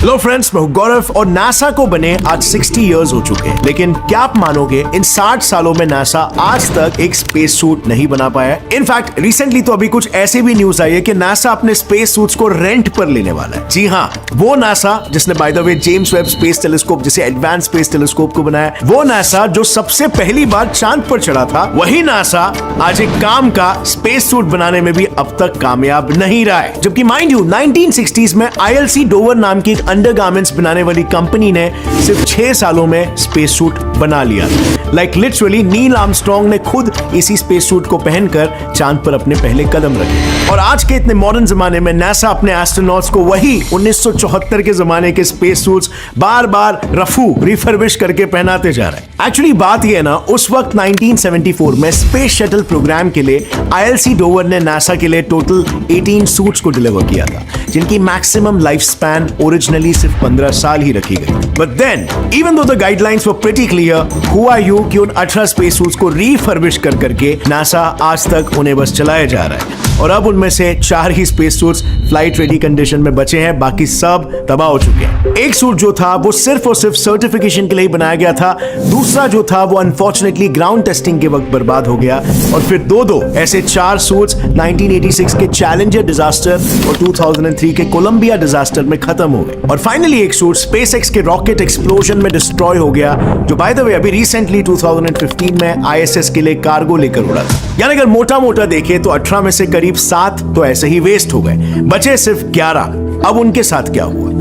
Hello friends, मैं हूं गौरव और नासा को बने आज 60 इयर्स हो चुके हैं। लेकिन क्या आप मानोगे, इन 60 सालों में नासा आज तक एक स्पेस सूट नहीं बना पाया। इनफैक्ट रिसेंटली तो अभी कुछ ऐसे भी न्यूज आई है कि नासा अपने स्पेस सूट्स को रेंट पर लेने वाला है। जी हाँ, वो नासा जिसने by the way James Webb space telescope जिसे एडवांस स्पेस टेलीस्कोप को बनाया, वो नासा जो सबसे पहली बार चांद पर चढ़ा था, वही नासा आज एक काम का स्पेस सूट बनाने में भी अब तक कामयाब नहीं रहा है। जबकि माइंड यू 1960s में ILC डोवर नाम की एक अंडरगारमेंट्स बनाने वाली कंपनी ने सिर्फ 6 सालों में स्पेस सूट बना लिया। लाइक लिटरली नील आर्मस्ट्रांग ने खुद इसी स्पेस सूट को पहनकर चांद पर अपने पहले कदम रखे। और आज के इतने मॉडर्न जमाने में नासा अपने एस्ट्रोनॉट्स को वही 1974 के जमाने के स्पेस सूट्स बार बार रिफर्बिश करके पहनाते जा रहे हैं। एक्चुअली बात यह है ना, उस वक्त 1974 में स्पेस शटल प्रोग्राम के लिए ILC डोवर ने नासा के लिए टोटल 18 सूट्स को डिलीवर किया था, जिनकी मैक्सिमम लाइफ स्पैन ओरिजिनली सिर्फ 15 साल ही रखी गई। But then even though the guidelines were pretty clear, हुआ यूं कि उन 18 स्पेस सूट्स को रिफर्बिश कर करके नासा आज तक उन्हें बस चलाया जा रहा है। और अब उनमें से 4 ही space suits flight ready condition में बचे हैं, बाकी सब तबाह हो चुके हैं। एक सूट जो था वो सिर्फ और सिर्फ सर्टिफिकेशन के लिए बनाया गया था, दूसरा जो था वो अनफॉर्चुनेटली ग्राउंड टेस्टिंग के वक्त बर्बाद हो गया, और फिर दो ऐसे 4 सूट्स 1986 के चैलेंजर डिजास्टर और 2003 के कोलंबिया डिजास्टर में खत्म हो गए। और फाइनली एक सूट स्पेसएक्स के रॉकेट एक्सप्लोजन में डिस्ट्रॉय हो गया, जो बाय द वे अभी रिसेंटली 2015 में ISS के लिए कार्गो लेकर उड़ा था। यानी अगर मोटा मोटा देखें तो 18 में से करीब 7 तो ऐसे ही वेस्ट हो गए, बचे सिर्फ 11। अब उनके साथ क्या हुआ?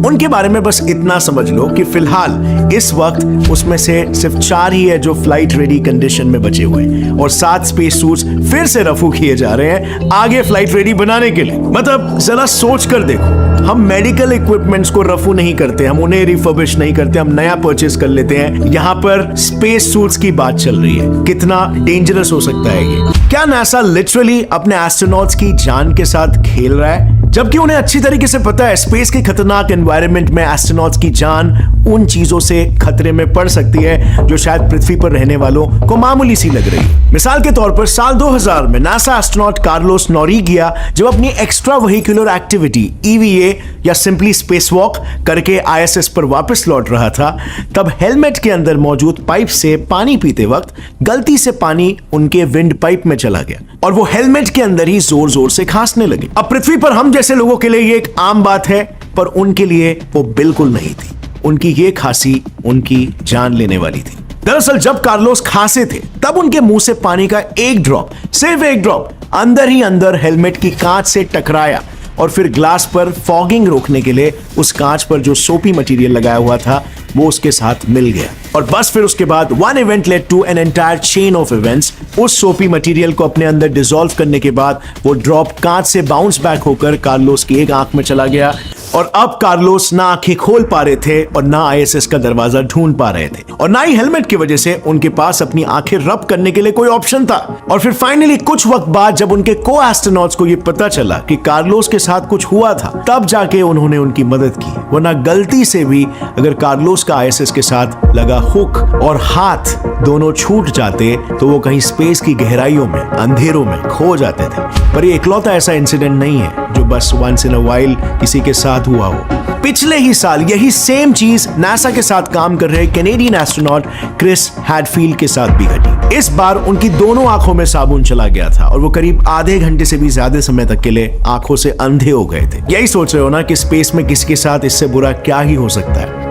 उनके बारे में बस इतना समझ लो कि फिलहाल इस वक्त उसमें से सिर्फ 4 ही है जो फ्लाइट रेडी कंडीशन में बचे हुए हैं, और 7 स्पेस सूट्स फिर से रफू किए जा रहे हैं आगे फ्लाइट रेडी बनाने के लिए। मतलब जरा सोच कर देखो, हम मेडिकल इक्विपमेंट्स को रफू नहीं करते, हम उन्हें रिफर्बिश नहीं करते, हम नया परचेज कर लेते हैं। यहाँ पर स्पेस सूट्स की बात चल रही है। कितना डेंजरस हो सकता है ये? क्या नासा लिटरली अपने एस्ट्रोनॉट्स की जान के साथ खेल रहा है? जबकि उन्हें अच्छी तरीके से पता है स्पेस के खतरनाक एनवायरनमेंट में एस्ट्रोनॉट्स की जान उन चीजों से खतरे में पड़ सकती है जो शायद पृथ्वी पर रहने वालों को मामूली सी लग रही है। मिसाल के तौर पर साल 2000 में नासा एस्ट्रोनॉट कार्लोस नोरिगिया जब अपनी एक्स्ट्रा व्हीकुलर एक्टिविटी EVA या सिंपली स्पेस वॉक करके ISS पर वापस लौट रहा था, तब हेलमेट के अंदर मौजूद पाइप से पानी पीते वक्त गलती से पानी उनके विंड पाइप में चला गया और वो हेलमेट के अंदर ही जोर जोर से खांसने लगे। अब पृथ्वी पर हम जैसे लोगों के लिए ये एक आम बात है, पर उनके लिए वो बिल्कुल नहीं थी। उनकी ये खांसी उनकी जान लेने वाली थी। दरअसल जब कार्लोस खांसे थे तब उनके मुंह से पानी का एक ड्रॉप, सिर्फ एक ड्रॉप, अंदर ही अंदर हेलमेट की कांच से टकराया और फिर ग्लास पर फॉगिंग रोकने के लिए उस कांच पर जो सोपी मटेरियल लगाया हुआ था वो उसके साथ मिल गया। और बस फिर उसके बाद one event led to an entire chain of events. उस सोपी मटेरियल को अपने अंदर डिसॉल्व करने के बाद वो ड्रॉप कांच से बाउंस बैक होकर कार्लोस की एक आंख में चला गया, और अब कार्लोस ना आंखें खोल पा रहे थे और ना ISS का दरवाजा ढूंढ पा रहे थे, और ना ही हेलमेट की वजह से उनके पास अपनी आंखें रब करने के लिए कोई ऑप्शन था। और फिर फाइनली कुछ वक्त बाद जब उनके को एस्ट्रोनॉट्स को यह पता चला कि कार्लोस के साथ कुछ हुआ था, तब जाके उन्होंने उनकी मदद की। वरना गलती से भी अगर कार्लोस का ISS के साथ लगा हुक और हाथ दोनों छूट जाते तो वो कहीं स्पेस की गहराइयों में, अंधेरों में खो जाते थे। पर ये इकलौता ऐसा इंसिडेंट नहीं है जो बस वंस इन अ वाइल किसी के साथ हुआ हो। पिछले ही साल यही सेम चीज नासा के साथ काम कर रहे कैनेडियन एस्ट्रोनॉट क्रिस हैडफील्ड के साथ भी घटी। इस बार उनकी दोनों आंखों में साबुन चला गया था और वो करीब आधे घंटे से भी ज्यादा समय तक के लिए आंखों से अंधे हो गए थे। यही सोच रहे हो ना कि स्पेस में किसी के साथ इससे बुरा क्या ही हो सकता है?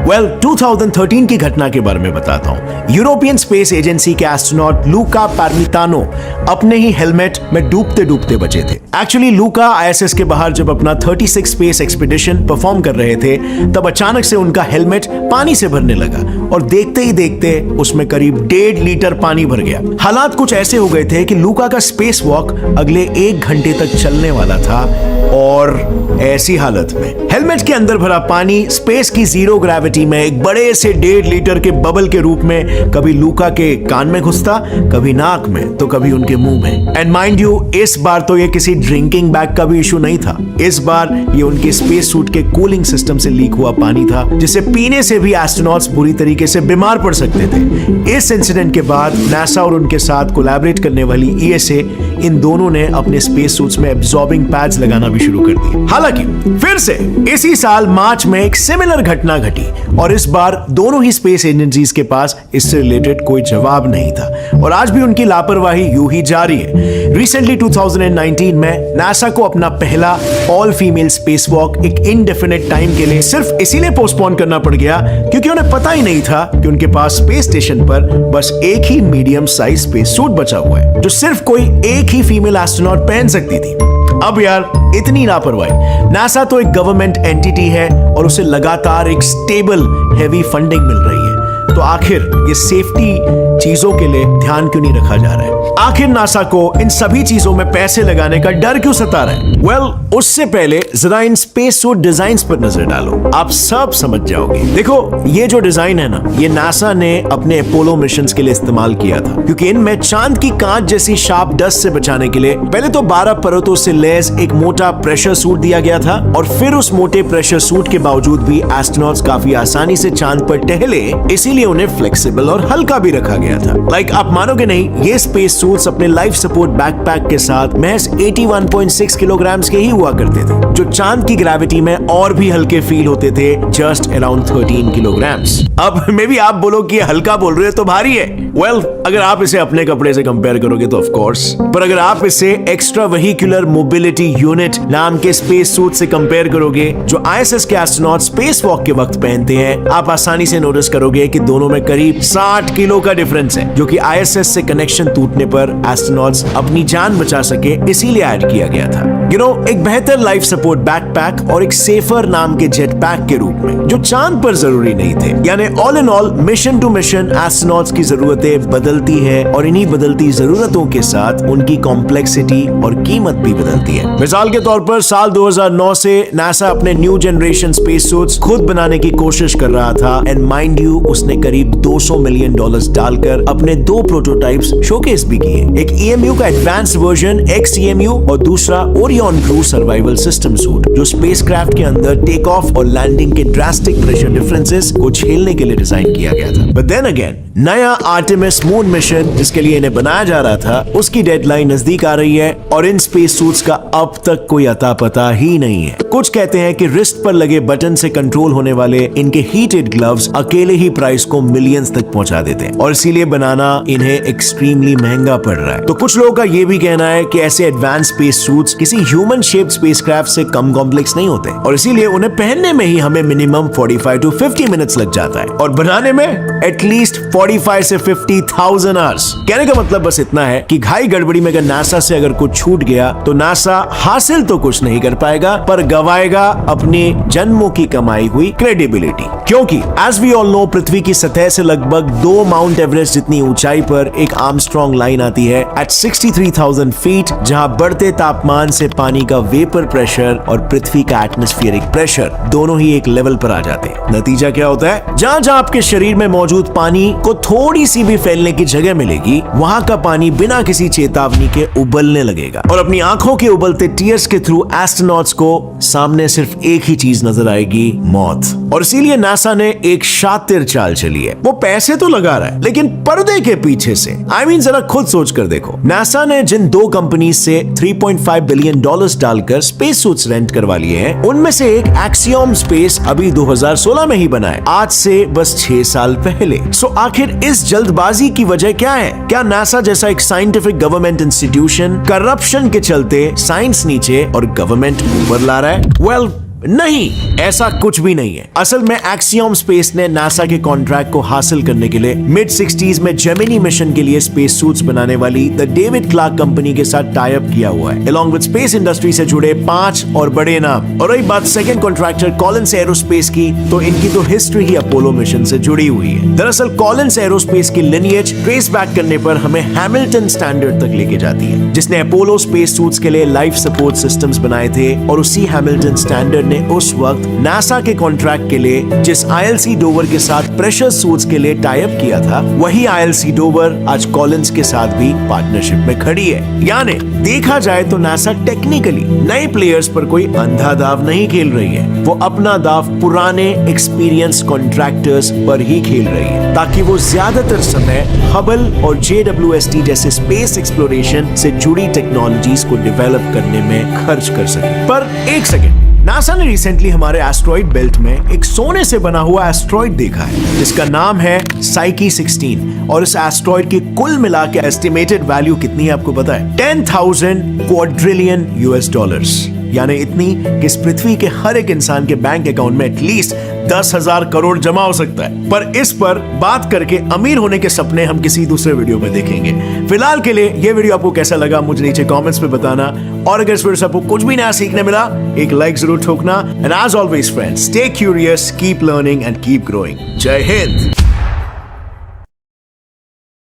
2013 की घटना के बारे में बताता हूं। यूरोपियन स्पेस एजेंसी के एस्ट्रोनॉट लूका पार्मितानो अपने ही हेलमेट में डूबते डूबते बचे थे। एक्चुअली लूका ISS के बाहर जब अपना 36 स्पेस एक्सपीडिशन परफॉर्म कर रहे थे, तब अचानक से उनका हेलमेट पानी से भरने लगा और देखते ही देखते उसमें करीब 1.5 लीटर पानी भर गया। हालात कुछ ऐसे हो गए थे कि लूका का स्पेस वॉक अगले 1 घंटे तक चलने वाला था, और ऐसी हालत में हेलमेट के अंदर भरा पानी स्पेस की जीरो ग्रेविटी में एक बड़े से 1.5 लीटर के बबल के रूप में कभी लूका के कान में घुसता, कभी नाक में, तो कभी उनके मुंह में। एंड माइंड यू, इस बार तो ये किसी ड्रिंकिंग बैग का भी इशू नहीं था। इस बार ये उनके स्पेस सूट के कूलिंग सिस्टम से लीक हुआ पानी था, जिसे पीने से भी एस्ट्रोनॉट्स बुरी तरीके से बीमार पड़ सकते थे। इस इंसिडेंट के बाद नासा और उनके साथ कोलैबोरेट करने वाली ईएसए इन दोनों ने अपने स्पेस सूट्स में एब्जॉर्बिंग पैड्स लगाना भी शुरू कर दिए। हालांकि फिर से इसी साल मार्च में एक सिमिलर घटना घटी और इस बार दोनों ही स्पेस एजेंसीज के पास इससे रिलेटेड कोई जवाब नहीं था और आज भी उनकी लापरवाही यूं ही जारी है। रिसेंटली 2019 में नासा को अपना पहला ऑल फीमेल स्पेस वॉक एक इनडेफिनिट टाइम के लिए सिर्फ इसीलिए पोस्टपोन करना पड़ गया क्योंकि उन्हें पता ही नहीं था कि उनके पास स्पेस स्टेशन पर बस एक ही मीडियम साइज स्पेस सूट बचा हुआ है जो सिर्फ कोई एक ही फीमेल एस्ट्रोनॉट पहन सकती थी। अब यार इतनी लापरवाही। नासा तो एक गवर्नमेंट एंटिटी है और उसे लगातार एक स्टेबल हैवी फंडिंग मिल रही है, तो आखिर ये सेफ्टी चीजों के लिए ध्यान क्यों नहीं रखा जा रहा है? आखिर नासा को इन सभी चीजों में पैसे लगाने का डर क्यों सता रहा है? उससे पहले जरा इन स्पेस सूट डिजाइन्स पर नजर डालो, आप सब समझ जाओगे। देखो ये जो डिजाइन है ना, ये नासा ने अपने अपोलो मिशंस के लिए इस्तेमाल किया था क्योंकि इनमें चांद की कांच जैसी शार्प डस्ट से बचाने के लिए पहले तो 12 परतों से लैस एक मोटा प्रेशर सूट दिया गया था और फिर उस मोटे प्रेशर सूट के बावजूद भी एस्ट्रोनॉट्स काफी आसानी से चांद पर टहले, इसीलिए उन्हें फ्लेक्सिबल और हल्का भी रखा गया था। आप मानोगे नहीं, ये स्पेस सूट्स अपने लाइफ सपोर्ट बैकपैक के साथ महज 81.6 किलोग्राम के ही हुआ करते थे, जो चांद की ग्रेविटी में और भी हल्के फील होते थे, जस्ट अराउंड 13 किलोग्राम। अब मे भी आप बोलो कि हल्का बोल रहे हो तो भारी है। अगर आप इसे अपने कपड़े से कंपेयर करोगे तो ऑफ कोर्स, पर अगर आप इसे एक्स्ट्रा वेहिकुलर मोबिलिटी यूनिट नाम के स्पेस सूट से कंपेयर करोगे जो आईएसएस के एस्ट्रोनॉट स्पेस वॉक के वक्त पहनते हैं, आप आसानी से नोटिस करोगे कि दोनों में करीब 60 किलो का डिफरेंस है, जो कि आईएसएस से कनेक्शन टूटने पर एस्ट्रोनॉट्स अपनी जान बचा सके इसीलिए ऐड किया गया था। एक बेहतर लाइफ सपोर्ट बैकपैक और एक सेफर नाम के जेट पैक के रूप में, जो चांद पर जरूरी नहीं थे। यानी all in all mission to mission astronauts की जरूरतें बदलती है और इन्हीं बदलती जरूरतों के साथ उनकी कॉम्प्लेक्सिटी और कीमत भी बदलती है। मिसाल के तौर पर साल 2009 से नासा अपने न्यू जनरेशन स्पेस सूट्स खुद बनाने की कोशिश कर रहा था एंड माइंड यू उसने करीब $200 मिलियन डालकर अपने 2 प्रोटोटाइप्स शोकेस भी किए। एक EMU का एडवांस वर्जन XEMU और दूसरा Orion crew survival system suit, जो स्पेसक्राफ्ट के अंदर टेक ऑफ और लैंडिंग के ड्रास्टिक प्रेशर डिफरेंसेस को झेलने के लिए डिजाइन किया गया था। बट देन अगेन, नया आर्टेमिस मून मिशन जिसके लिए इन्हें बनाया जा रहा था, उसकी डेडलाइन नजदीक आ रही है और इन स्पेस सूट्स का अब तक कोई अता पता ही नहीं है। कुछ कहते हैं कि रिस्ट पर लगे बटन से कंट्रोल होने वाले इनके हीटेड ग्लव्स अकेले ही प्राइस को मिलियंस तक पहुंचा देते हैं और इसीलिए बनाना इन्हें एक्सट्रीमली महंगा पड़ रहा है। तो कुछ लोगों का यह भी कहना है कि ऐसे एडवांस स्पेस सूट्स किसी ह्यूमन शेप्ड स्पेसक्राफ्ट से कम कॉम्प्लेक्स नहीं होते और इसीलिए उन्हें पहनने में ही हमें मिनिमम 45 to 50 मिनट्स लग जाता है और बनाने में एटलीस्ट 45 से 50,000 आवर्स। कहने का मतलब बस इतना है कि घाई गड़बड़ी में अगर नासा से अगर कुछ छूट गया तो नासा हासिल तो कुछ नहीं कर पाएगा पर गवाएगा अपने जन्मों की कमाई हुई क्रेडिबिलिटी, क्योंकि एज वी ऑल नो पृथ्वी की सतह से लगभग 2 माउंट एवरेस्ट जितनी ऊंचाई पर एक आर्मस्ट्रांग लाइन आती है एट 63,000 फीट, जहां बढ़ते तापमान से पानी का वेपर प्रेशर और पृथ्वी का एटमॉस्फेरिक प्रेशर दोनों ही एक लेवल पर आ जाते हैं। नतीजा क्या होता है? जहां जहां आपके शरीर में मौजूद पानी को थोड़ी सी भी फैलने की जगह मिलेगी, वहां का पानी बिना किसी चेतावनी के उबलने लगेगा और अपनी आंखों के उबलते टीयर्स के थ्रू एस्ट्रोनॉट्स को सामने सिर्फ एक ही चीज नजर आएगी, मौत। और इसीलिए नासा ने एक शातिर चाल चली है। वो पैसे तो लगा रहा है लेकिन पर्दे के पीछे से। जरा खुद सोच कर देखो, नासा ने जिन 2 कंपनी से $3.5 बिलियन डालकर स्पेस सूट्स रेंट करवा लिए हैं, उनमें से एक एक्सियोम स्पेस अभी 2016 में ही बना है, आज से बस 6 साल पहले। सो आखिर इस जल्दबाजी की वजह क्या है? क्या नासा जैसा एक साइंटिफिक गवर्नमेंट इंस्टीट्यूशन करप्शन के चलते साइंस नीचे और गवर्नमेंट ऊपर ला रहा है? नहीं, ऐसा कुछ भी नहीं है। असल में एक्सियोम स्पेस ने नासा के कॉन्ट्रैक्ट को हासिल करने के लिए मिड 60s में जेमिनी मिशन के लिए स्पेस सूट्स बनाने वाली द डेविड क्लार्क कंपनी के साथ टाई अप किया हुआ है, अलॉन्ग विद स्पेस इंडस्ट्री से जुड़े 5 और बड़े नाम। और रही बात सेकंड कॉन्ट्रैक्टर कॉलिंस एरोस्पेस की, तो इनकी तो हिस्ट्री ही अपोलो मिशन से जुड़ी हुई है। दरअसल कॉलिंस एरोस्पेस की लिनिएज ट्रेस बैक करने पर हमें हैमिल्टन स्टैंडर्ड तक लेके जाती है, जिसने अपोलो स्पेस सूट्स के लिए लाइफ सपोर्ट सिस्टम्स बनाए थे और उसी हैमिल्टन स्टैंडर्ड ने उस वक्त नासा के कॉन्ट्रैक्ट के लिए जिस ILC डोवर के साथ प्रेशर सूट्स के लिए टाई अप किया था, वही ILC डोवर आज कॉलिंस के साथ भी पार्टनरशिप में खड़ी है। यानी देखा जाए तो नासा टेक्निकली नए प्लेयर्स पर कोई अंधा दाव नहीं खेल रही है, वो अपना दाव पुराने एक्सपीरियंस कॉन्ट्रैक्टर्स पर ही खेल रही है, ताकि वो ज्यादातर समय हबल और JWST जैसे स्पेस एक्सप्लोरेशन से जुड़ी टेक्नोलॉजीज को डेवलप करने में खर्च कर सके। पर एक सेकेंड, नासा ने रिसेंटली हमारे एस्ट्रॉइड बेल्ट में एक सोने से बना हुआ एस्ट्रॉइड देखा है जिसका नाम है साइकी 16, और इस एस्ट्रॉइड की कुल मिला के एस्टिमेटेड वैल्यू कितनी है आपको पता है? 10,000 क्वाड्रिलियन $, यानी इतनी कि इस पृथ्वी के हर एक इंसान के बैंक अकाउंट में एटलीस्ट 10,000 करोड़ जमा हो सकता है। पर इस पर बात करके अमीर होने के सपने हम किसी दूसरे वीडियो में देखेंगे। फिलहाल के लिए ये वीडियो आपको कैसा लगा मुझे नीचे कमेंट्स में बताना, और अगर इस वीडियो से आपको कुछ भी नया सीखने मिला एक लाइक जरूर ठोकना। And as always friends, stay curious, keep learning and keep growing. जय हिंद।